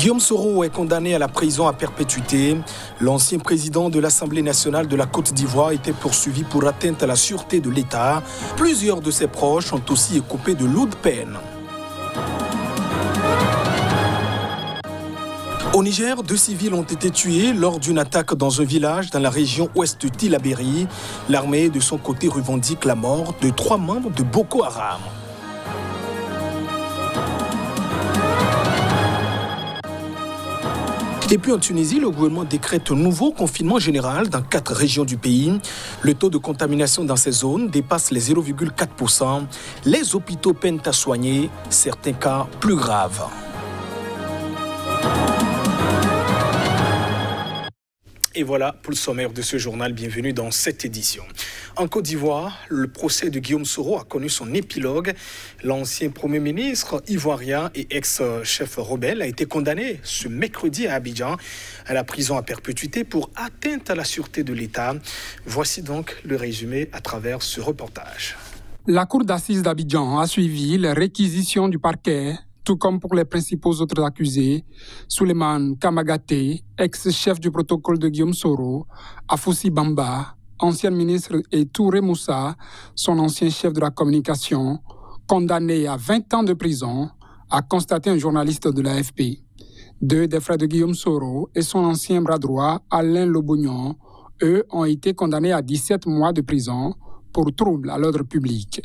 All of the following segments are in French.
Guillaume Soro est condamné à la prison à perpétuité. L'ancien président de l'Assemblée nationale de la Côte d'Ivoire était poursuivi pour atteinte à la sûreté de l'État. Plusieurs de ses proches ont aussi écopé de lourdes peines. Au Niger, 2 civils ont été tués lors d'une attaque dans un village dans la région ouest de Tillabéri. L'armée, de son côté, revendique la mort de 3 membres de Boko Haram. Et puis en Tunisie, le gouvernement décrète un nouveau confinement général dans 4 régions du pays. Le taux de contamination dans ces zones dépasse les 0,4%. Les hôpitaux peinent à soigner certains cas plus graves. Et voilà pour le sommaire de ce journal. Bienvenue dans cette édition. En Côte d'Ivoire, le procès de Guillaume Soro a connu son épilogue. L'ancien Premier ministre ivoirien et ex-chef rebelle a été condamné ce mercredi à Abidjan à la prison à perpétuité pour atteinte à la sûreté de l'État. Voici donc le résumé à travers ce reportage. La cour d'assises d'Abidjan a suivi les réquisitions du parquet, tout comme pour les principaux autres accusés, Souleymane Kamagaté, ex-chef du protocole de Guillaume Soro, Afoussi Bamba, ancien ministre, et Touré Moussa, son ancien chef de la communication, condamné à 20 ans de prison, a constaté un journaliste de l'AFP. 2 des frères de Guillaume Soro et son ancien bras droit, Alain Lobognon, eux, ont été condamnés à 17 mois de prison pour trouble à l'ordre public.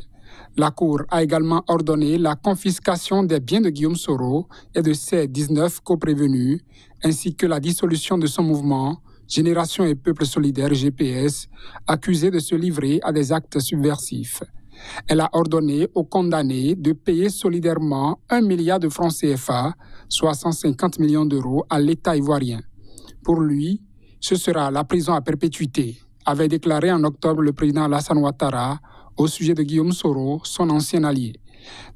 La Cour a également ordonné la confiscation des biens de Guillaume Soro et de ses 19 coprévenus, ainsi que la dissolution de son mouvement Génération et Peuple Solidaire GPS, accusé de se livrer à des actes subversifs. Elle a ordonné aux condamnés de payer solidairement 1 milliard de francs CFA, soit 150 millions d'euros, à l'État ivoirien. Pour lui, ce sera la prison à perpétuité, avait déclaré en octobre le président Alassane Ouattara au sujet de Guillaume Soro, son ancien allié.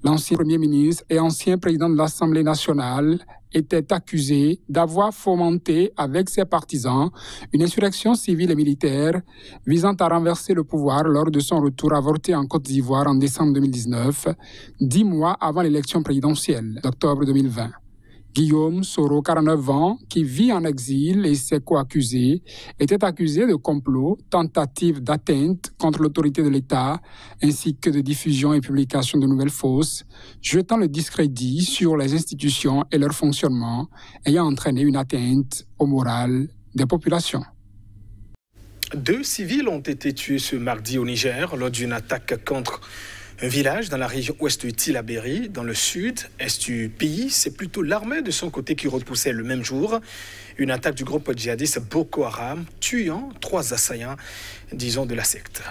L'ancien Premier ministre et ancien président de l'Assemblée nationale était accusé d'avoir fomenté avec ses partisans une insurrection civile et militaire visant à renverser le pouvoir lors de son retour avorté en Côte d'Ivoire en décembre 2019, 10 mois avant l'élection présidentielle d'octobre 2020. Guillaume Soro, 49 ans, qui vit en exil et ses co-accusés, était accusé de complot, tentative d'atteinte contre l'autorité de l'État, ainsi que de diffusion et publication de nouvelles fausses, jetant le discrédit sur les institutions et leur fonctionnement, ayant entraîné une atteinte au moral des populations. 2 civils ont été tués ce mardi au Niger lors d'une attaque contre un village dans la région ouest de Tillabéri, dans le sud-est du pays. C'est plutôt l'armée de son côté qui repoussait le même jour une attaque du groupe djihadiste Boko Haram, tuant 3 assaillants, disons, de la secte.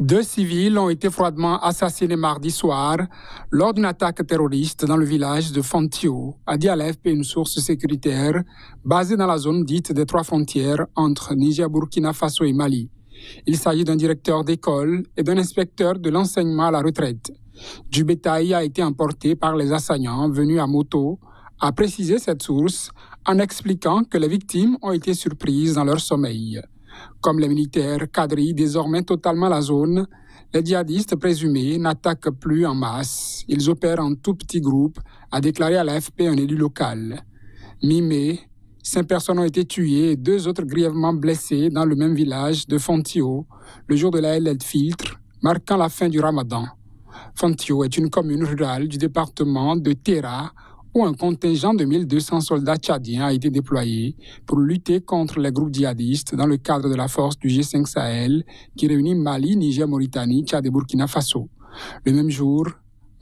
2 civils ont été froidement assassinés mardi soir lors d'une attaque terroriste dans le village de Fontio, a dit à l'AFP une source sécuritaire basée dans la zone dite des 3 frontières entre Niger, Burkina Faso et Mali. Il s'agit d'un directeur d'école et d'un inspecteur de l'enseignement à la retraite. Du bétail a été emporté par les assaillants venus à moto, a précisé cette source en expliquant que les victimes ont été surprises dans leur sommeil. Comme les militaires quadrillent désormais totalement la zone, les djihadistes présumés n'attaquent plus en masse. Ils opèrent en tout petits groupes, a déclaré à l'AFP un élu local. Mi-mai, 5 personnes ont été tuées et 2 autres grièvement blessées dans le même village de Fontio, le jour de la Eid-el-Fitr, marquant la fin du Ramadan. Fontio est une commune rurale du département de Terra, où un contingent de 1200 soldats tchadiens a été déployé pour lutter contre les groupes djihadistes dans le cadre de la force du G5 Sahel qui réunit Mali, Niger, Mauritanie, Tchad et Burkina Faso. Le même jour,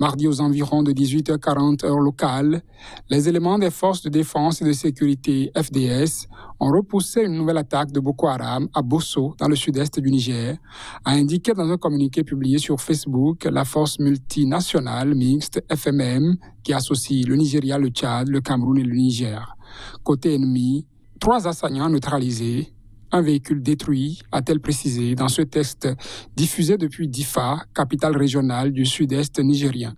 mardi aux environs de 18h40 heure locale, les éléments des forces de défense et de sécurité FDS ont repoussé une nouvelle attaque de Boko Haram à Bosso, dans le sud-est du Niger, a indiqué dans un communiqué publié sur Facebook la force multinationale mixte FMM qui associe le Nigeria, le Tchad, le Cameroun et le Niger. Côté ennemi, 3 assaillants neutralisés, un véhicule détruit, a-t-elle précisé dans ce texte diffusé depuis Difa, capitale régionale du sud-est nigérien.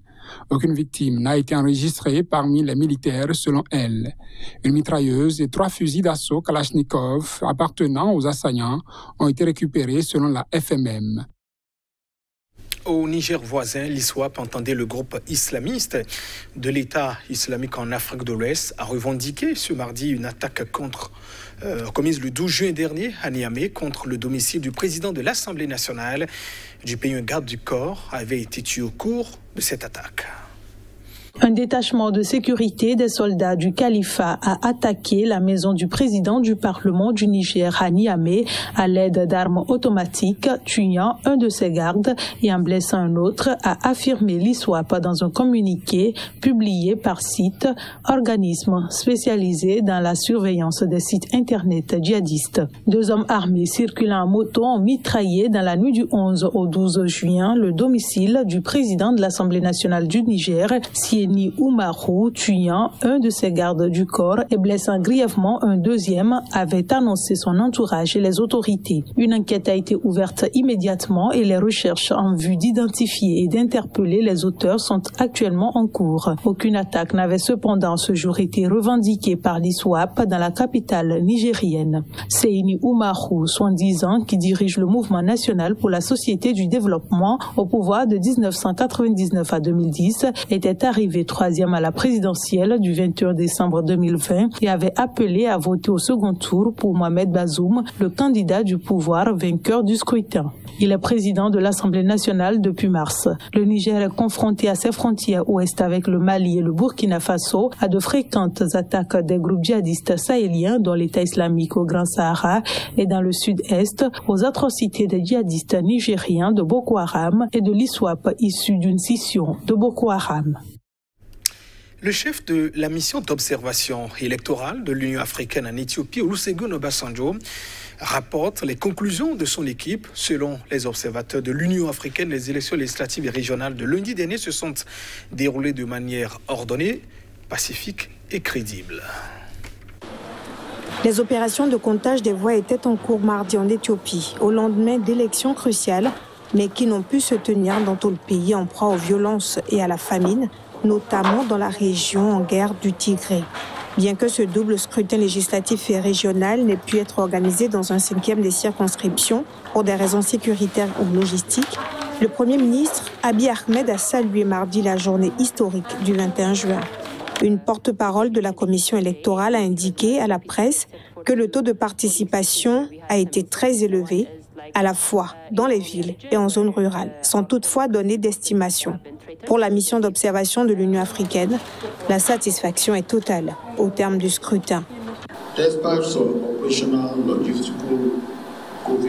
Aucune victime n'a été enregistrée parmi les militaires selon elle. Une mitrailleuse et 3 fusils d'assaut Kalachnikov appartenant aux assaillants ont été récupérés selon la FMM. Au Niger voisin, l'ISWAP entendait le groupe islamiste de l'État islamique en Afrique de l'Ouest a revendiqué ce mardi une attaque commise le 12 juin dernier à Niamey contre le domicile du président de l'Assemblée nationale du pays. Un garde du corps avait été tué au cours de cette attaque. Un détachement de sécurité des soldats du califat a attaqué la maison du président du Parlement du Niger à Niamey à l'aide d'armes automatiques, tuant un de ses gardes et en blessant un autre, a affirmé l'ISWAP dans un communiqué publié par site, organisme spécialisé dans la surveillance des sites internet djihadistes. 2 hommes armés circulant en moto ont mitraillé dans la nuit du 11 au 12 juin le domicile du président de l'Assemblée nationale du Niger, Sieni Oumarou, tuant un de ses gardes du corps et blessant grièvement un deuxième, avait annoncé son entourage et les autorités. Une enquête a été ouverte immédiatement et les recherches en vue d'identifier et d'interpeller les auteurs sont actuellement en cours. Aucune attaque n'avait cependant ce jour été revendiquée par l'ISWAP dans la capitale nigérienne. Sieni Oumarou, 70 ans, qui dirige le mouvement national pour la société du développement au pouvoir de 1999 à 2010, était arrivé 3e à la présidentielle du 21 décembre 2020 et avait appelé à voter au second tour pour Mohamed Bazoum, le candidat du pouvoir vainqueur du scrutin. Il est président de l'Assemblée nationale depuis mars. Le Niger est confronté à ses frontières ouest avec le Mali et le Burkina Faso à de fréquentes attaques des groupes djihadistes sahéliens dont l'État islamique au Grand Sahara et dans le sud-est aux atrocités des djihadistes nigériens de Boko Haram et de l'ISWAP issu d'une scission de Boko Haram. Le chef de la mission d'observation électorale de l'Union africaine en Éthiopie, Olusegun Obasanjo, rapporte les conclusions de son équipe. Selon les observateurs de l'Union africaine, les élections législatives et régionales de lundi dernier se sont déroulées de manière ordonnée, pacifique et crédible. Les opérations de comptage des voix étaient en cours mardi en Éthiopie, au lendemain d'élections cruciales, mais qui n'ont pu se tenir dans tout le pays en proie aux violences et à la famine, notamment dans la région en guerre du Tigré. Bien que ce double scrutin législatif et régional n'ait pu être organisé dans un 5e des circonscriptions pour des raisons sécuritaires ou logistiques, le Premier ministre Abiy Ahmed a salué mardi la journée historique du 21 juin. Une porte-parole de la commission électorale a indiqué à la presse que le taux de participation a été très élevé, à la fois dans les villes et en zone rurale, sans toutefois donner d'estimation. Pour la mission d'observation de l'Union africaine, la satisfaction est totale au terme du scrutin.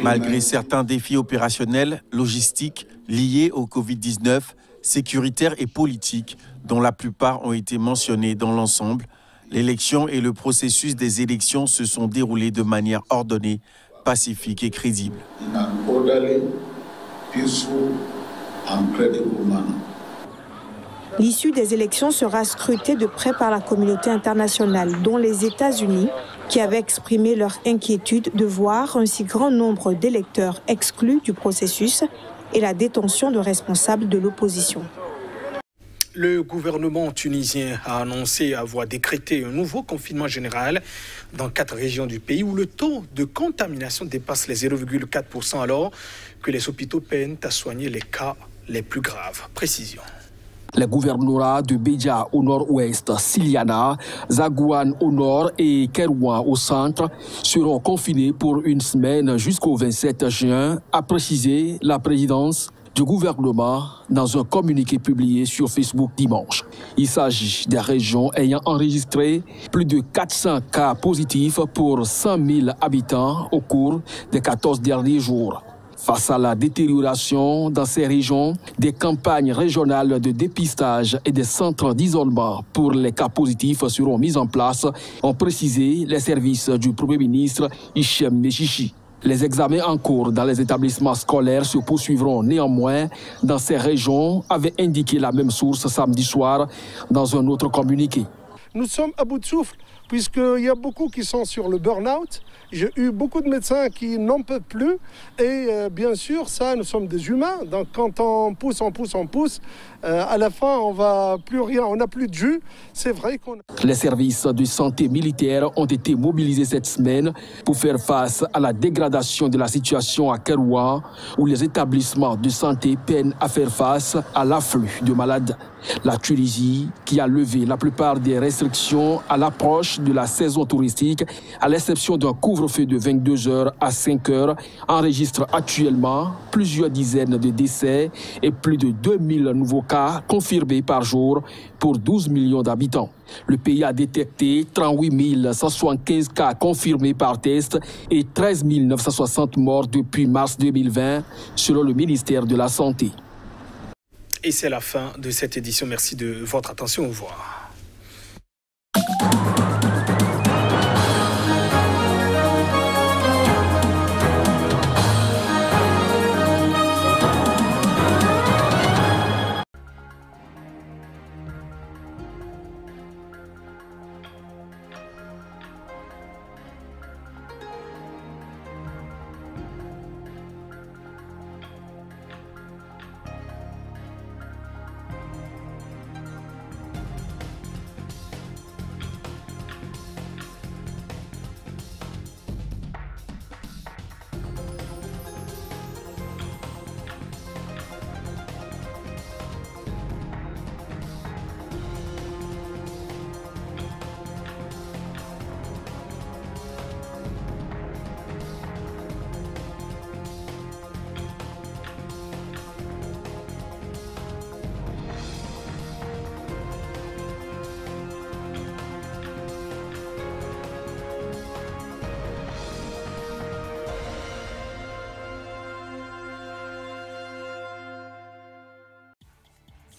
Malgré certains défis opérationnels, logistiques, liés au Covid-19, sécuritaires et politiques, dont la plupart ont été mentionnés dans l'ensemble, l'élection et le processus des élections se sont déroulés de manière ordonnée, pacifique et crédible. L'issue des élections sera scrutée de près par la communauté internationale, dont les États-Unis, qui avaient exprimé leur inquiétude de voir un si grand nombre d'électeurs exclus du processus et la détention de responsables de l'opposition. Le gouvernement tunisien a annoncé avoir décrété un nouveau confinement général dans 4 régions du pays où le taux de contamination dépasse les 0,4% alors que les hôpitaux peinent à soigner les cas les plus graves. Précision. Les gouvernorats de Bédia au nord-ouest, Siliana, Zagouane au nord et Kerouan au centre seront confinés pour une semaine jusqu'au 27 juin, a précisé la présidence du gouvernement dans un communiqué publié sur Facebook dimanche. Il s'agit des régions ayant enregistré plus de 400 cas positifs pour 100 000 habitants au cours des 14 derniers jours. Face à la détérioration dans ces régions, des campagnes régionales de dépistage et des centres d'isolement pour les cas positifs seront mises en place, ont précisé les services du Premier ministre Hichem Mechichi. Les examens en cours dans les établissements scolaires se poursuivront néanmoins dans ces régions, avait indiqué la même source samedi soir dans un autre communiqué. Nous sommes à bout de souffle, puisqu'il y a beaucoup qui sont sur le burn-out. J'ai eu beaucoup de médecins qui n'en peuvent plus. Et bien sûr, ça, nous sommes des humains. Donc quand on pousse, À la fin, on va plus rien, on n'a plus de jus. C'est vrai qu'on a... Les services de santé militaire ont été mobilisés cette semaine pour faire face à la dégradation de la situation à Keroua, où les établissements de santé peinent à faire face à l'afflux de malades. La Tunisie, qui a levé la plupart des restrictions à l'approche de la saison touristique, à l'exception d'un couvre-feu de 22h à 5h, enregistre actuellement plusieurs dizaines de décès et plus de 2000 nouveaux cas confirmés par jour pour 12 millions d'habitants. Le pays a détecté 38 175 cas confirmés par test et 13 960 morts depuis mars 2020, selon le ministère de la Santé. Et c'est la fin de cette édition. Merci de votre attention. Au revoir.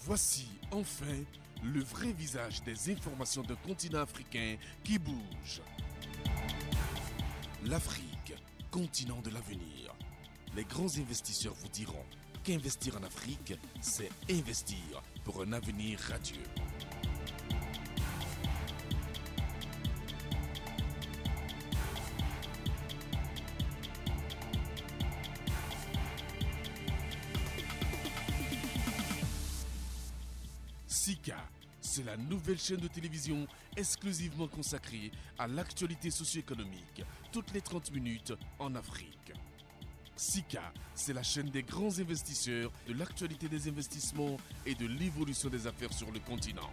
Voici enfin le vrai visage des informations d'un continent africain qui bouge. L'Afrique, continent de l'avenir. Les grands investisseurs vous diront qu'investir en Afrique, c'est investir pour un avenir radieux. Sika, c'est la nouvelle chaîne de télévision exclusivement consacrée à l'actualité socio-économique, toutes les 30 minutes en Afrique. Sika, c'est la chaîne des grands investisseurs, de l'actualité des investissements et de l'évolution des affaires sur le continent.